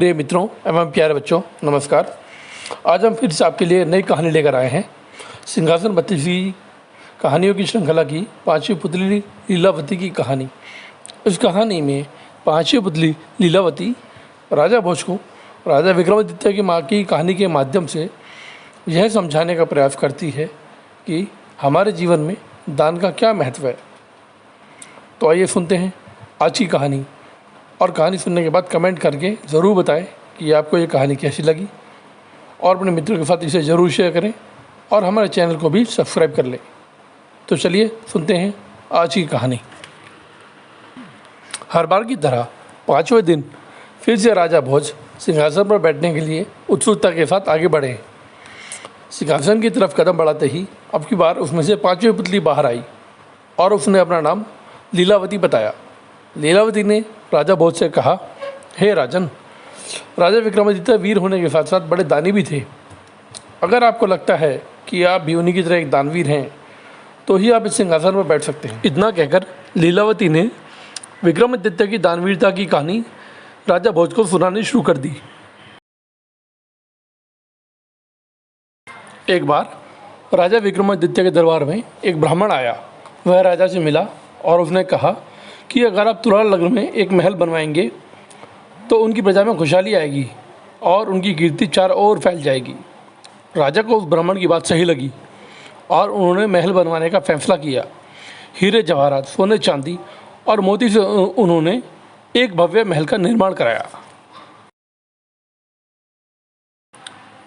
प्रिय मित्रों एवं प्यारे बच्चों, नमस्कार। आज हम फिर से आपके लिए नई कहानी लेकर आए हैं। सिंहासन 32वीं कहानियों की श्रृंखला की पांचवी पुतली लीलावती की कहानी। इस कहानी में पांचवी पुतली लीलावती राजा भोज को राजा विक्रमादित्य की माँ की कहानी के माध्यम से यह समझाने का प्रयास करती है कि हमारे जीवन में दान का क्या महत्व है। तो आइए सुनते हैं आज की कहानी, और कहानी सुनने के बाद कमेंट करके ज़रूर बताएं कि आपको ये कहानी कैसी लगी, और अपने मित्रों के साथ इसे ज़रूर शेयर करें और हमारे चैनल को भी सब्सक्राइब कर लें। तो चलिए सुनते हैं आज की कहानी। हर बार की तरह पाँचवें दिन फिर से राजा भोज सिंहासन पर बैठने के लिए उत्सुकता के साथ आगे बढ़े। सिंहासन की तरफ कदम बढ़ाते ही अब की बार उसमें से पाँचवीं पुतली बाहर आई और उसने अपना नाम लीलावती बताया। लीलावती ने राजा भोज से कहा, हे राजन, राजा विक्रमादित्य वीर होने के साथ साथ बड़े दानी भी थे। अगर आपको लगता है कि आप भी उन्हीं की तरह एक दानवीर हैं तो ही आप इस सिंहासन पर बैठ सकते हैं। इतना कहकर लीलावती ने विक्रमादित्य की दानवीरता की कहानी राजा भोज को सुनानी शुरू कर दी। एक बार राजा विक्रमादित्य के दरबार में एक ब्राह्मण आया। वह राजा से मिला और उसने कहा कि अगर आप तुला लग्न में एक महल बनवाएंगे तो उनकी प्रजा में खुशहाली आएगी और उनकी कीर्ति चारों ओर फैल जाएगी। राजा को उस ब्राह्मण की बात सही लगी और उन्होंने महल बनवाने का फैसला किया। हीरे जवाहरात, सोने चांदी और मोती से उन्होंने एक भव्य महल का निर्माण कराया।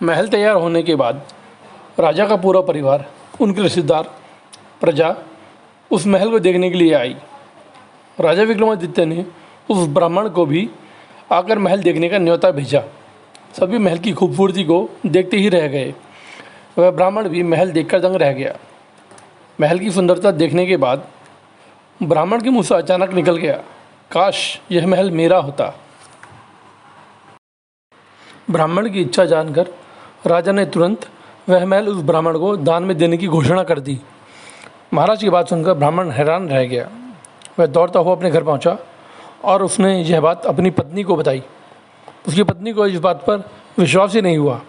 महल तैयार होने के बाद राजा का पूरा परिवार, उनके रिश्तेदार, प्रजा उस महल को देखने के लिए आई। राजा विक्रमादित्य ने उस ब्राह्मण को भी आकर महल देखने का न्योता भेजा। सभी महल की खूबसूरती को देखते ही रह गए। वह ब्राह्मण भी महल देखकर दंग रह गया। महल की सुंदरता देखने के बाद ब्राह्मण के मुंह से अचानक निकल गया, काश यह महल मेरा होता। ब्राह्मण की इच्छा जानकर राजा ने तुरंत वह महल उस ब्राह्मण को दान में देने की घोषणा कर दी। महाराज की बात सुनकर ब्राह्मण हैरान रह गया। वह दौड़ता हुआ अपने घर पहुंचा और उसने यह बात अपनी पत्नी को बताई। उसकी पत्नी को इस बात पर विश्वास ही नहीं हुआ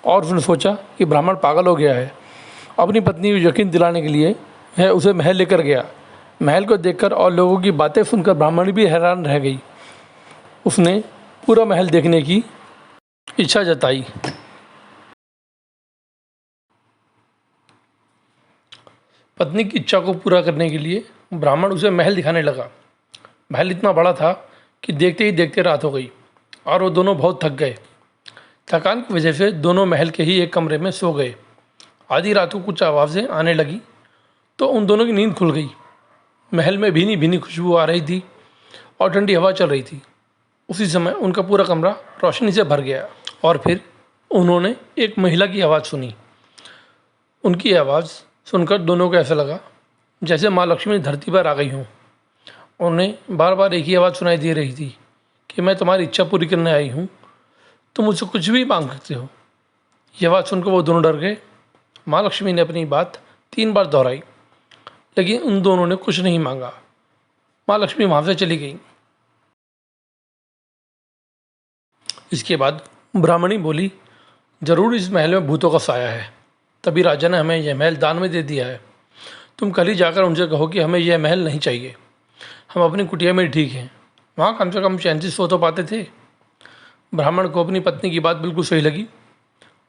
और उसने सोचा कि ब्राह्मण पागल हो गया है। अपनी पत्नी को यकीन दिलाने के लिए वह उसे महल लेकर गया। महल को देखकर और लोगों की बातें सुनकर ब्राह्मण भी हैरान रह गई। उसने पूरा महल देखने की इच्छा जताई। पत्नी की इच्छा को पूरा करने के लिए ब्राह्मण उसे महल दिखाने लगा। महल इतना बड़ा था कि देखते ही देखते रात हो गई और वो दोनों बहुत थक गए। थकान की वजह से दोनों महल के ही एक कमरे में सो गए। आधी रात को कुछ आवाज़ें आने लगी तो उन दोनों की नींद खुल गई। महल में भीनी भीनी खुशबू आ रही थी और ठंडी हवा चल रही थी। उसी समय उनका पूरा कमरा रोशनी से भर गया और फिर उन्होंने एक महिला की आवाज़ सुनी। उनकी आवाज़ सुनकर दोनों को ऐसा लगा जैसे माँ लक्ष्मी धरती पर आ गई हों। उन्हें बार बार एक ही आवाज़ सुनाई दे रही थी कि मैं तुम्हारी इच्छा पूरी करने आई हूँ, तुम मुझसे कुछ भी मांग सकते हो। यह आवाज़ सुनकर वो दोनों डर गए। माँ लक्ष्मी ने अपनी बात 3 बार दोहराई, लेकिन उन दोनों ने कुछ नहीं मांगा। माँ लक्ष्मी वहाँ से चली गई। इसके बाद ब्राह्मणी बोली, जरूर इस महल में भूतों का साया है, तभी राजा ने हमें यह महल दान में दे दिया है। तुम कल ही जाकर उनसे कहो कि हमें यह महल नहीं चाहिए, हम अपनी कुटिया में ठीक हैं, वहाँ कम से कम चैन से सो तो पाते थे। ब्राह्मण को अपनी पत्नी की बात बिल्कुल सही लगी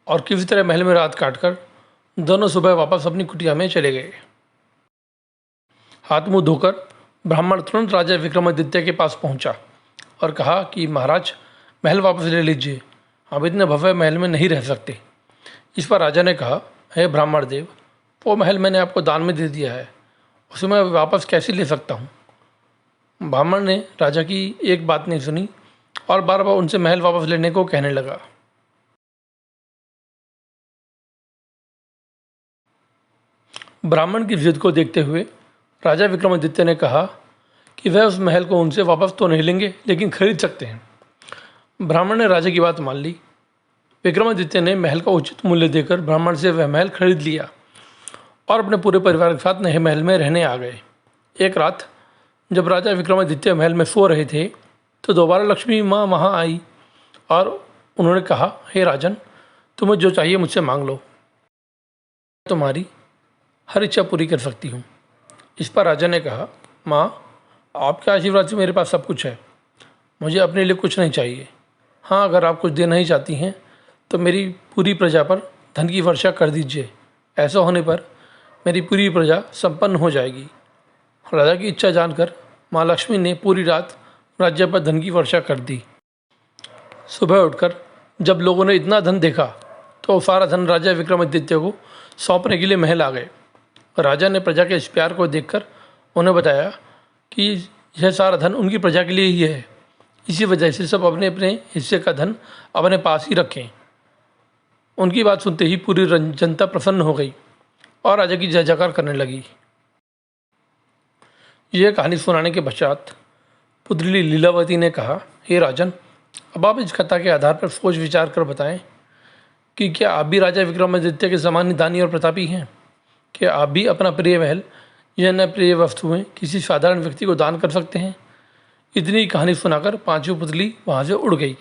और किसी तरह महल में रात काटकर दोनों सुबह वापस अपनी कुटिया में चले गए। हाथ मुँह धोकर ब्राह्मण तुरंत राजा विक्रमादित्य के पास पहुँचा और कहा कि महाराज, महल वापस ले लीजिए, हम इतने भव्य महल में नहीं रह सकते। इस पर राजा ने कहा, हे ब्राह्मण देव, वो महल मैंने आपको दान में दे दिया है, उसे मैं वापस कैसे ले सकता हूँ। ब्राह्मण ने राजा की एक बात नहीं सुनी और बार बार उनसे महल वापस लेने को कहने लगा। ब्राह्मण की जिद को देखते हुए राजा विक्रमादित्य ने कहा कि वह उस महल को उनसे वापस तो नहीं लेंगे, लेकिन खरीद सकते हैं। ब्राह्मण ने राजा की बात मान ली। विक्रमादित्य ने महल का उचित मूल्य देकर ब्राह्मण से वह महल खरीद लिया और अपने पूरे परिवार के साथ नए महल में रहने आ गए। एक रात जब राजा विक्रमादित्य महल में सो रहे थे तो दोबारा लक्ष्मी माँ वहाँ आई और उन्होंने कहा, हे राजन, तुम्हें जो चाहिए मुझसे मांग लो, तुम्हारी हर इच्छा पूरी कर सकती हूँ। इस पर राजा ने कहा, माँ, आपके आशीर्वाद से मेरे पास सब कुछ है, मुझे अपने लिए कुछ नहीं चाहिए। हाँ, अगर आप कुछ देना ही चाहती हैं तो मेरी पूरी प्रजा पर धन की वर्षा कर दीजिए। ऐसा होने पर मेरी पूरी प्रजा संपन्न हो जाएगी। राजा की इच्छा जानकर माँ लक्ष्मी ने पूरी रात राज्य पर धन की वर्षा कर दी। सुबह उठकर जब लोगों ने इतना धन देखा तो सारा धन राजा विक्रमादित्य को सौंपने के लिए महल आ गए। राजा ने प्रजा के इस प्यार को देखकर उन्हें बताया कि यह सारा धन उनकी प्रजा के लिए ही है, इसी वजह से सब अपने अपने हिस्से का धन अपने पास ही रखें। उनकी बात सुनते ही पूरी जनता प्रसन्न हो गई और राजा की जय जयकार करने लगी। यह कहानी सुनाने के पश्चात पुत्री लीलावती ने कहा, हे राजन, अब आप इस कथा के आधार पर सोच विचार कर बताएं कि क्या आप भी राजा विक्रमादित्य के समान दानी और प्रतापी हैं? क्या आप भी अपना प्रिय महल या अन्य प्रिय वस्तुएं किसी साधारण व्यक्ति को दान कर सकते हैं? इतनी कहानी सुनाकर पांचवी पुतली वहां से उड़ गई।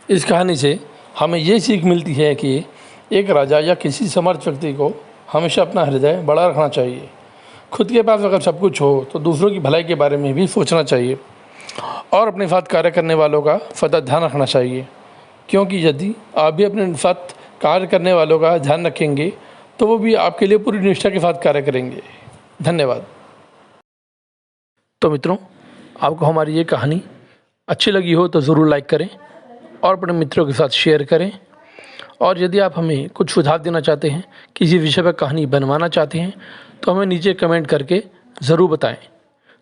इस कहानी से हमें ये सीख मिलती है कि एक राजा या किसी समर्थ व्यक्ति को हमेशा अपना हृदय बड़ा रखना चाहिए। खुद के पास अगर सब कुछ हो तो दूसरों की भलाई के बारे में भी सोचना चाहिए और अपने साथ कार्य करने वालों का सदा ध्यान रखना चाहिए, क्योंकि यदि आप भी अपने साथ कार्य करने वालों का ध्यान रखेंगे तो वो भी आपके लिए पूरी निष्ठा के साथ कार्य करेंगे। धन्यवाद। तो मित्रों, आपको हमारी ये कहानी अच्छी लगी हो तो ज़रूर लाइक करें और अपने मित्रों के साथ शेयर करें। और यदि आप हमें कुछ सुझाव देना चाहते हैं, किसी विषय पर कहानी बनवाना चाहते हैं, तो हमें नीचे कमेंट करके ज़रूर बताएं।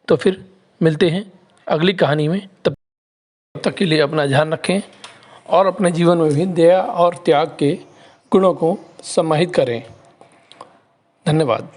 तो फिर मिलते हैं अगली कहानी में। तब तक के लिए अपना ध्यान रखें और अपने जीवन में भी दया और त्याग के गुणों को समाहित करें। धन्यवाद।